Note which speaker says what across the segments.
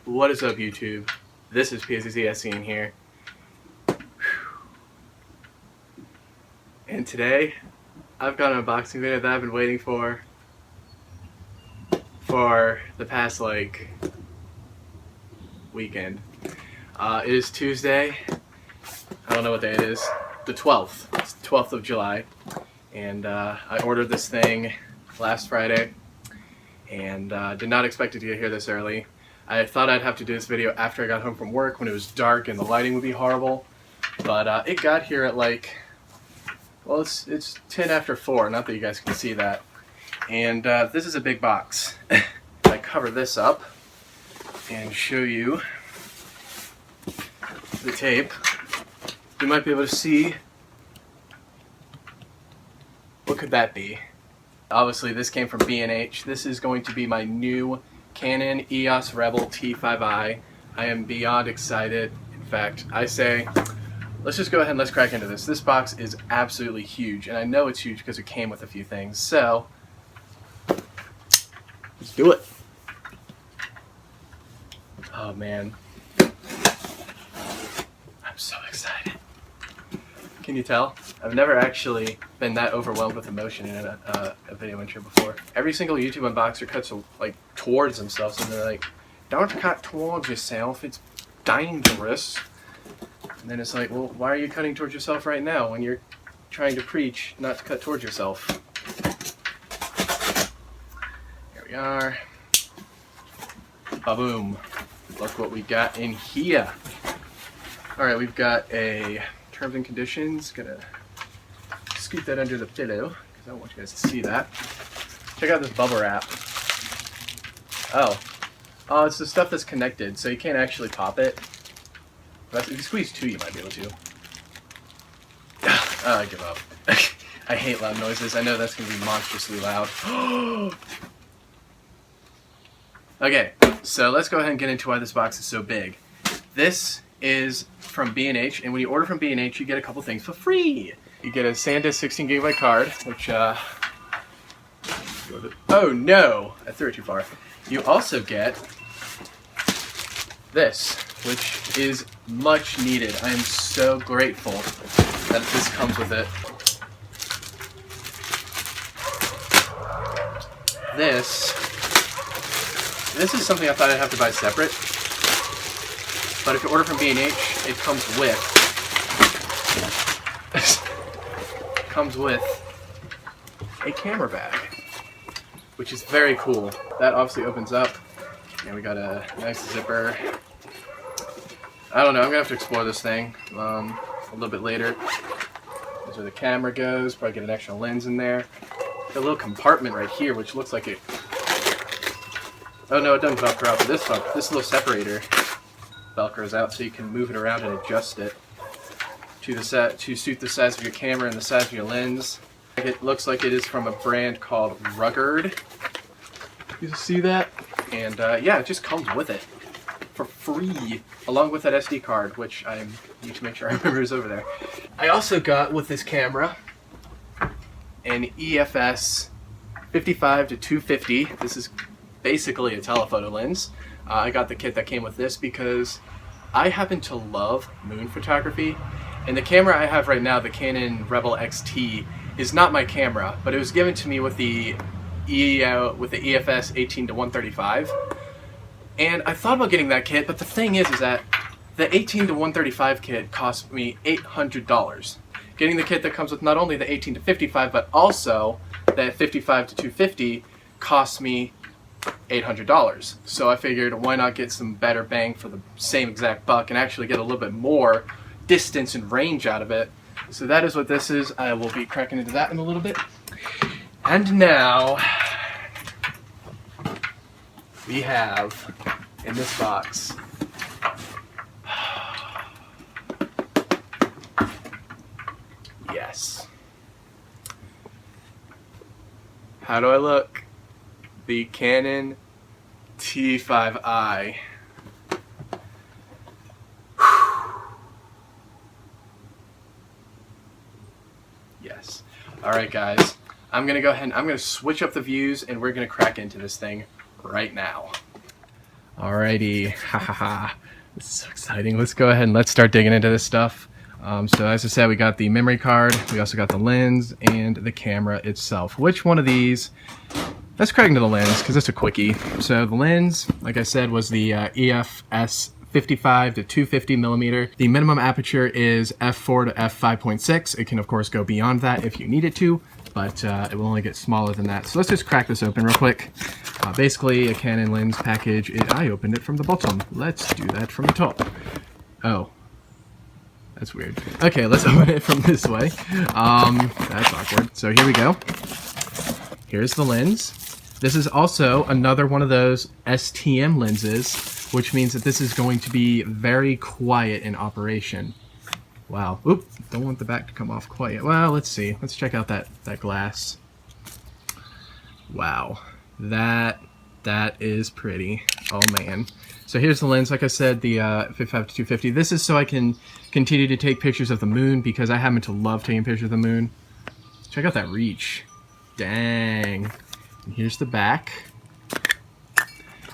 Speaker 1: What is up, YouTube? This is PSCSC in here. And today, I've got an unboxing video that I've been waiting for the past, weekend. It is Tuesday. I don't know what day it is. The 12th. It's the 12th of July. And I ordered this thing last Friday. And did not expect it to get here this early. I thought I'd have to do this video after I got home from work when it was dark and the lighting would be horrible. But it got here at well, it's 10 after 4, not that you guys can see that. And this is a big box. I cover this up and show you the tape. You might be able to see, what could that be? Obviously this came from B&H. This is going to be my new Canon EOS Rebel T5i. I am beyond excited. In fact, I say, let's just go ahead and let's crack into this. This box is absolutely huge, and I know it's huge because it came with a few things. So, let's do it. Oh man, I'm so excited. Can you tell? I've never actually been that overwhelmed with emotion in a video intro before. Every single YouTube unboxer cuts towards themselves, and they're like, "Don't cut towards yourself. It's dangerous." And then it's like, well, why are you cutting towards yourself right now when you're trying to preach not to cut towards yourself? Here we are. Ba-boom. Look what we got in here. Alright, we've got a terms and conditions. Gonna scoot that under the pillow because I don't want you guys to see that. Check out this bubble wrap. Oh, it's the stuff that's connected, so you can't actually pop it. But if you squeeze 2, you might be able to. I give up. I hate loud noises. I know that's gonna be monstrously loud. Okay, so let's go ahead and get into why this box is so big. This is from B&H, and when you order from B&H, you get a couple things for free. You get a SanDisk 16GB card, which, oh no! I threw it too far. You also get this, which is much needed. I am so grateful that this comes with it. This is something I thought I'd have to buy separate. But if you order from B&H, it comes with a camera bag, which is very cool. That obviously opens up, and we got a nice zipper. I don't know, I'm gonna have to explore this thing a little bit later. That's where the camera goes. Probably get an extra lens in there. Got a little compartment right here, which looks like it. Oh no, it doesn't velcro out, but this little separator velcros out, so you can move it around and adjust it to suit the size of your camera and the size of your lens. It looks like it is from a brand called Rugged. You see that? And yeah, it just comes with it for free, along with that SD card, which I need to make sure I remember is over there. I also got with this camera an EFS 55-250. This is basically a telephoto lens. I got the kit that came with this because I happen to love moon photography, and the camera I have right now, the Canon Rebel XT, is not my camera, but it was given to me with the EFS 18-135, and I thought about getting that kit, but the thing is that the 18-135 kit cost me $800. Getting the kit that comes with not only the 18-55, but also the 55-250 cost me $800. So I figured, why not get some better bang for the same exact buck and actually get a little bit more distance and range out of it. So that is what this is. I will be cracking into that in a little bit. And now we have in this box yes. How do I look? The Canon T5i. Yes. Alright guys, I'm going to go ahead and I'm going to switch up the views and we're going to crack into this thing right now. Alrighty, ha ha ha. This is so exciting. Let's go ahead and let's start digging into this stuff. So as I said, we got the memory card, we also got the lens, and the camera itself. Which one of these? Let's crack into the lens, because it's a quickie. So the lens, like I said, was the EF-S 55 to 250 millimeter. The minimum aperture is f4 to f5.6. It can of course go beyond that if you need it to, but it will only get smaller than that. So let's just crack this open real quick. Basically a Canon lens package. I opened it from the bottom. Let's do that from the top. Oh, that's weird. Okay, let's open it from this way. That's awkward. So here we go. Here's the lens. This is also another one of those STM lenses, which means that this is going to be very quiet in operation. Wow. Oop, don't want the back to come off quite yet. Well, let's see. Let's check out that glass. Wow. That is pretty. Oh man. So here's the lens. Like I said, the 55 to 250. This is so I can continue to take pictures of the moon, because I happen to love taking pictures of the moon. Check out that reach. Dang. And here's the back.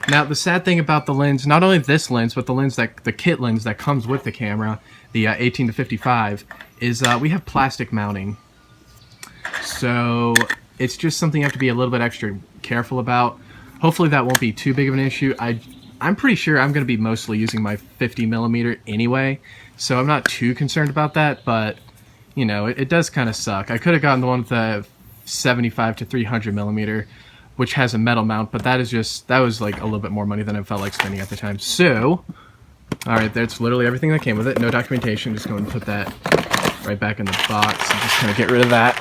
Speaker 1: Now the sad thing about the lens, not only this lens, but the lens the kit lens that comes with the camera, the 18 to 55, is we have plastic mounting. So it's just something you have to be a little bit extra careful about. Hopefully that won't be too big of an issue. I'm pretty sure I'm going to be mostly using my 50 millimeter anyway, so I'm not too concerned about that, but you know, it does kind of suck. I could have gotten the one with the 75 to 300 millimeter, which has a metal mount, but that was like a little bit more money than I felt like spending at the time. So, alright, that's literally everything that came with it. No documentation. Just going to put that right back in the box and just kind of get rid of that.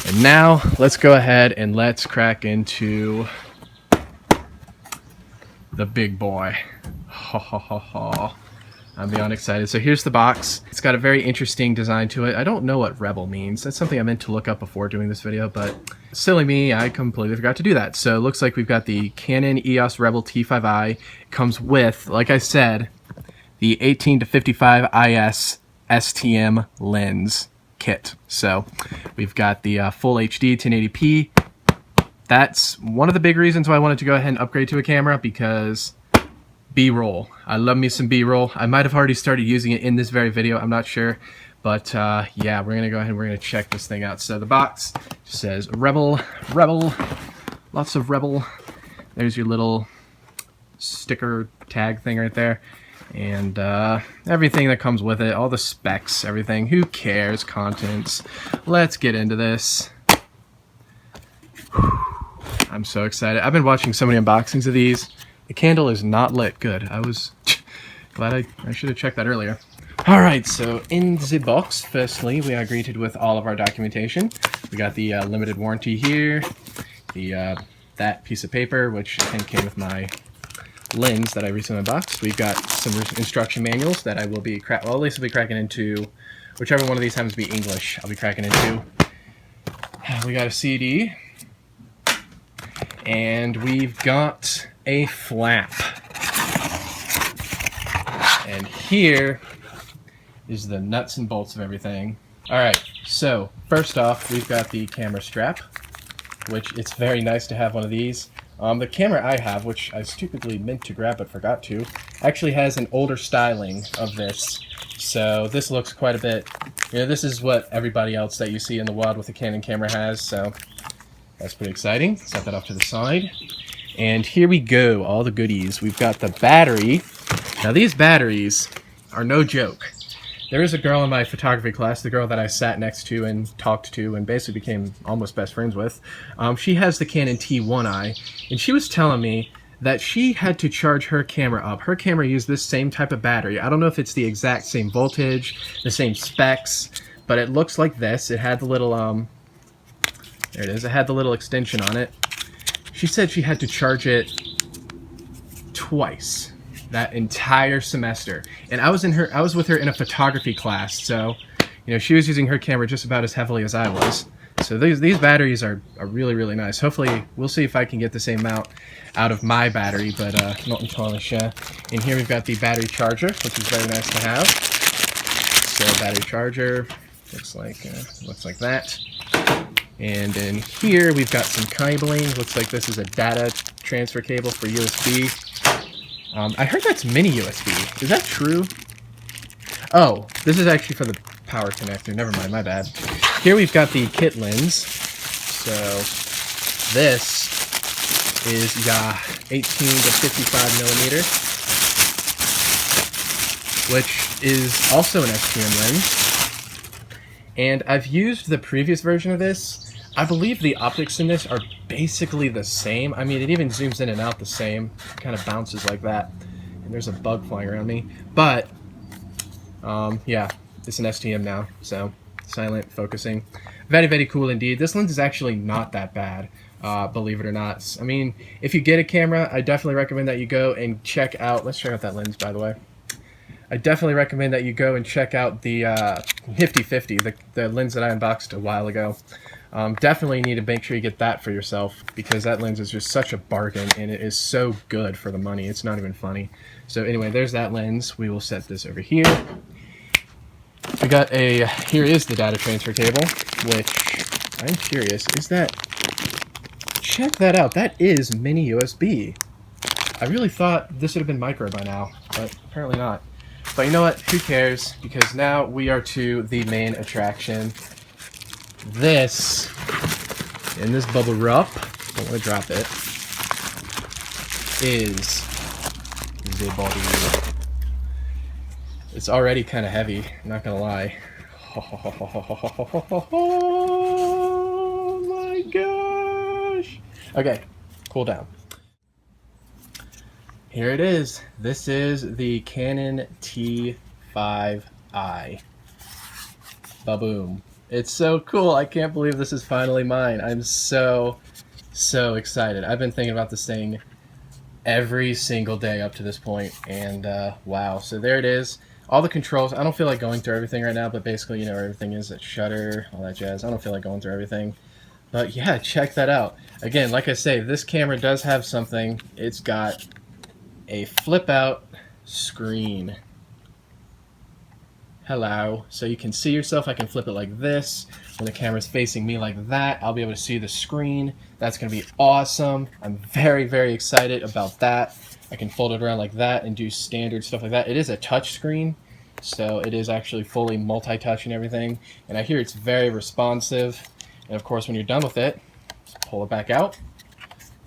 Speaker 1: And now, let's go ahead and let's crack into the big boy. Ha ha ha ha. I'm beyond excited. So here's the box. It's got a very interesting design to it. I don't know what Rebel means. That's something I meant to look up before doing this video, but silly me, I completely forgot to do that. So it looks like we've got the Canon EOS Rebel T5i. It comes with, like I said, the 18 to 55 IS STM lens kit. So we've got the full HD 1080p. That's one of the big reasons why I wanted to go ahead and upgrade to a camera, because B-roll. I love me some B-roll. I might have already started using it in this very video, I'm not sure. But yeah, we're going to go ahead and we're going to check this thing out. So the box just says Rebel, Rebel, lots of Rebel. There's your little sticker tag thing right there. And everything that comes with it, all the specs, everything. Who cares? Contents. Let's get into this. Whew. I'm so excited. I've been watching so many unboxings of these. The candle is not lit. Good. I was glad I should have checked that earlier. Alright, so in the box, firstly, we are greeted with all of our documentation. We got the limited warranty here, the that piece of paper, which I think came with my lens that I recently unboxed. We've got some instruction manuals that I will be, well, at least I'll be cracking into, whichever one of these happens to be English, I'll be cracking into. We got a CD, and we've got a flap. And here is the nuts and bolts of everything. Alright, so first off, we've got the camera strap, which it's very nice to have one of these. The camera I have, which I stupidly meant to grab but forgot to, actually has an older styling of this. So this looks quite a bit, you know, this is what everybody else that you see in the wild with a Canon camera has, so that's pretty exciting. Set that off to the side. And here we go, all the goodies. We've got the battery. Now these batteries are no joke. There is a girl in my photography class, the girl that I sat next to and talked to and basically became almost best friends with. She has the Canon T5i, and she was telling me that she had to charge her camera up. Her camera used this same type of battery. I don't know if it's the exact same voltage, the same specs, but it looks like this. It had the little, there it is, it had the little extension on it. She said she had to charge it twice that entire semester, and I was with her in a photography class, so you know, she was using her camera just about as heavily as I was. So these batteries are really, really nice. Hopefully we'll see if I can get the same amount out of my battery, but not entirely sure. And here we've got the battery charger, which is very nice to have. So battery charger looks like that. And in here we've got some cabling. Looks like this is a data transfer cable for USB. I heard that's mini USB. Is that true? Oh, this is actually for the power connector. Never mind, my bad. Here we've got the kit lens. So this is 18 to 55 millimeter, which is also an STM lens. And I've used the previous version of this. I believe the optics in this are basically the same. I mean, it even zooms in and out the same. It kind of bounces like that. And there's a bug flying around me. But yeah, it's an STM now, so silent focusing. Very, very cool indeed. This lens is actually not that bad, believe it or not. I mean, if you get a camera, I definitely recommend that you go and check out, let's check out that lens, by the way. I definitely recommend that you go and check out the Nifty 50, the lens that I unboxed a while ago. Definitely need to make sure you get that for yourself, because that lens is just such a bargain, and it is so good for the money. It's not even funny. So anyway, there's that lens. We will set this over here. We got here is the data transfer cable, which I'm curious, is that, check that out, that is mini USB. I really thought this would have been micro by now, but apparently not. But you know what, who cares, because now we are to the main attraction. This, in this bubble wrap, don't want to drop it, is the body. It's already kind of heavy, I'm not gonna lie. Oh my gosh! Okay, cool down. Here it is. This is the Canon T5i. Ba-boom. It's so cool. I can't believe this is finally mine. I'm so excited. I've been thinking about this thing every single day up to this point, and wow. So there it is. All the controls. I don't feel like going through everything right now, but basically, you know, everything is at shutter, all that jazz. I don't feel like going through everything. But yeah, check that out. Again, like I say, this camera does have something. It's got a flip out screen. Hello. So you can see yourself. I can flip it like this. When the camera's facing me like that, I'll be able to see the screen. That's going to be awesome. I'm very, very excited about that. I can fold it around like that and do standard stuff like that. It is a touch screen, so it is actually fully multi-touch and everything. And I hear it's very responsive. And of course, when you're done with it, just pull it back out,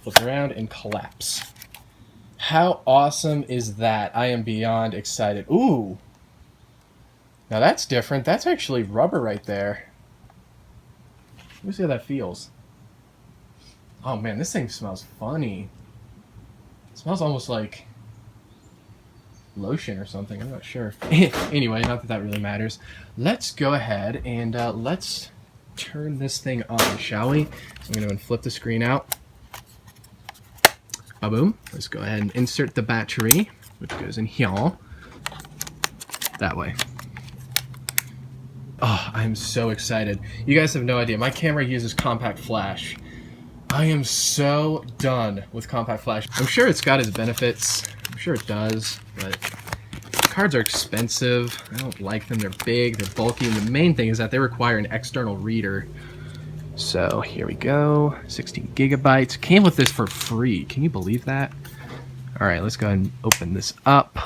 Speaker 1: flip it around, and collapse. How awesome is that? I am beyond excited. Ooh! Now that's different. That's actually rubber right there. Let me see how that feels. Oh man, this thing smells funny. It smells almost like lotion or something. I'm not sure. Anyway, not that that really matters. Let's go ahead and let's turn this thing on, shall we? I'm going to flip the screen out. Boom. Let's go ahead and insert the battery, which goes in here. That way. Oh, I'm so excited. You guys have no idea. My camera uses compact flash. I am so done with compact flash. I'm sure it's got its benefits. I'm sure it does, but cards are expensive. I don't like them. They're big, they're bulky, and the main thing is that they require an external reader. So here we go, 16 gigabytes. Came with this for free. Can you believe that? All right, let's go ahead and open this up.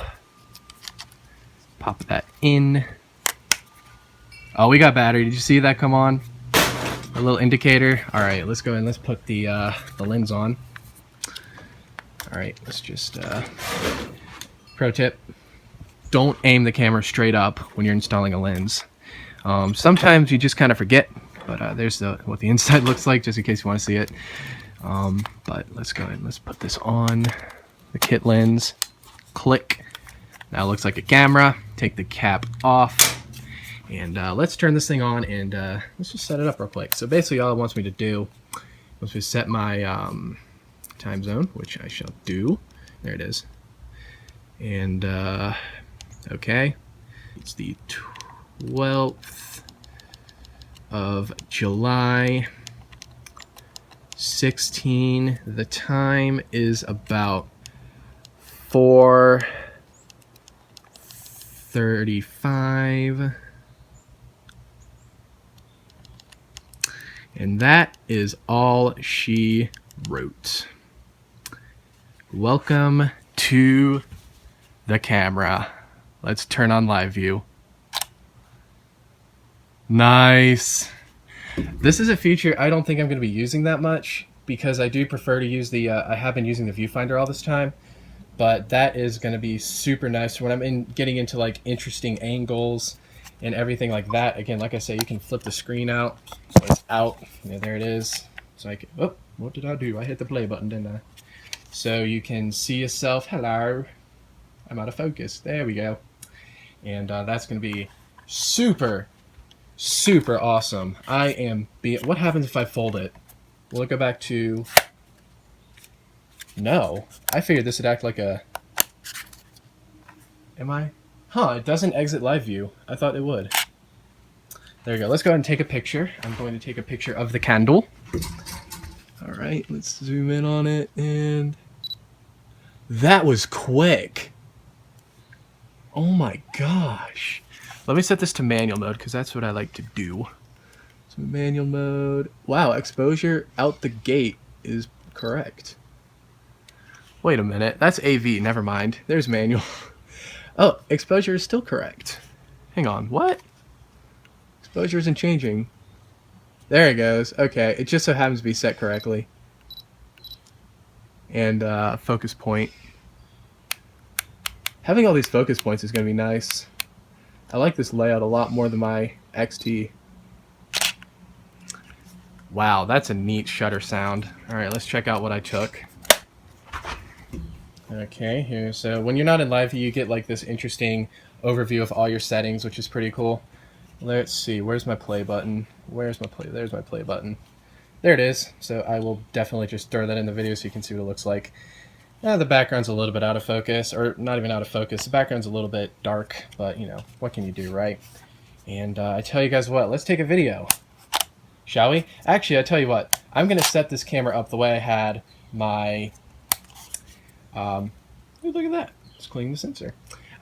Speaker 1: Pop that in. Oh, we got battery. Did you see that come on? A little indicator. All right, let's go ahead and let's put the lens on. All right, let's just, pro tip, don't aim the camera straight up when you're installing a lens. Sometimes you just kind of forget. But there's what the inside looks like, just in case you want to see it. But let's go ahead and let's put this on the kit lens. Click. Now it looks like a camera. Take the cap off. And let's turn this thing on and let's just set it up real quick. So basically all it wants me to do is to set my time zone, which I shall do. There it is. And okay. It's the 12th of July 16. The time is about 4:35, and that is all she wrote. Welcome to the camera. Let's turn on live view. Nice. This is a feature I don't think I'm going to be using that much because I do prefer to use the, I have been using the viewfinder all this time, but that is going to be super nice when I'm getting into like interesting angles and everything like that. Again, like I say, you can flip the screen out, so it's out. Yeah, there it is. So I can, oh, what did I do? I hit the play button, didn't I? So you can see yourself. Hello. I'm out of focus. There we go. And that's going to be super, super awesome. What happens if I fold it? Will it go back to... No. I figured this would act like a... Am I? Huh, it doesn't exit live view. I thought it would. There we go. Let's go ahead and take a picture. I'm going to take a picture of the candle. All right, let's zoom in on it, and... That was quick. Oh my gosh. Let me set this to manual mode because that's what I like to do. So manual mode. Wow, exposure out the gate is correct. Wait a minute. That's AV. Never mind. There's manual. Oh, exposure is still correct. Hang on. What? Exposure isn't changing. There it goes. Okay. It just so happens to be set correctly. And focus point. Having all these focus points is going to be nice. I like this layout a lot more than my XT. Wow, that's a neat shutter sound. Alright, let's check out what I took. Okay, here. So when you're not in live view, you get like this interesting overview of all your settings, which is pretty cool. Let's see, where's my play button? Where's my play? There's my play button. There it is. So I will definitely just throw that in the video so you can see what it looks like. The background's a little bit out of focus, or not even out of focus. The background's a little bit dark, but you know, what can you do, right? And I tell you guys what, let's take a video. Shall we? Actually, I tell you what, I'm going to set this camera up the way I had my... look at that. It's cleaning the sensor.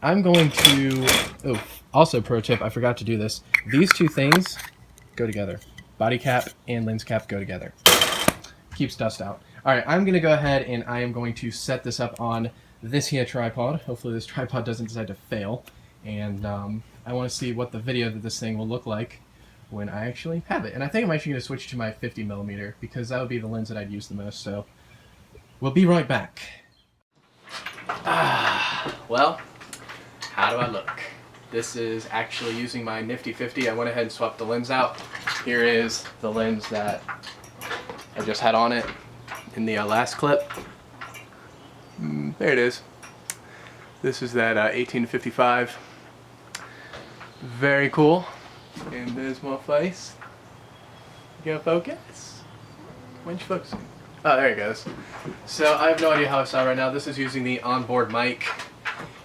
Speaker 1: I'm going to... Oh, also pro tip, I forgot to do this. These two things go together. Body cap and lens cap go together. Keeps dust out. Alright, I'm going to go ahead and I am going to set this up on this here tripod. Hopefully this tripod doesn't decide to fail. And I want to see what the video of this thing will look like when I actually have it. And I think I'm actually going to switch to my 50mm because that would be the lens that I'd use the most. So we'll be right back. Well, how do I look? This is actually using my nifty 50. I went ahead and swapped the lens out. Here is the lens that I just had on it in the last clip. There it is. This is that 18-55. Very cool. And there's my face. You gonna focus? When's you focusing? Oh, there it goes. So I have no idea how I sound right now. This is using the onboard mic.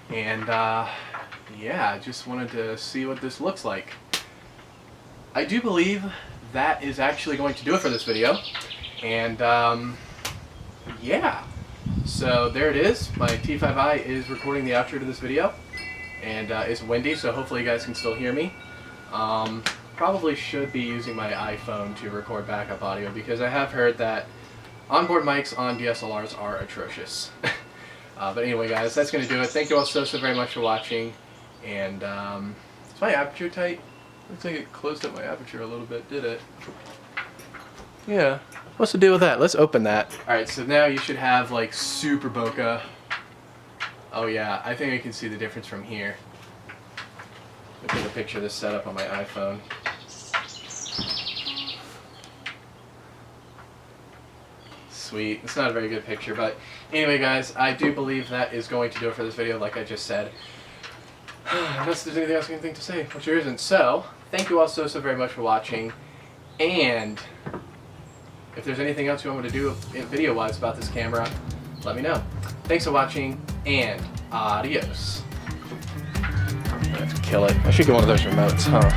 Speaker 1: And yeah, I just wanted to see what this looks like. I do believe that is actually going to do it for this video. And yeah, so there it is. My T5i is recording the outro to this video, and it's windy, so hopefully you guys can still hear me. Probably should be using my iPhone to record backup audio because I have heard that onboard mics on DSLRs are atrocious. But anyway, guys, that's going to do it. Thank you all so very much for watching, and is my aperture tight? Looks like it closed up my aperture a little bit, did it? Yeah. What's the deal with that? Let's open that. Alright, so now you should have like super bokeh. Oh yeah, I think I can see the difference from here. Let me take a picture of this setup on my iPhone. Sweet. It's not a very good picture, but anyway guys, I do believe that is going to do it for this video like I just said. Unless there's anything else I can think to say, which there isn't. So, thank you all so very much for watching, and if there's anything else you want me to do video-wise about this camera, let me know. Thanks for watching, and adios. I have to kill it. I should get one of those remotes, huh?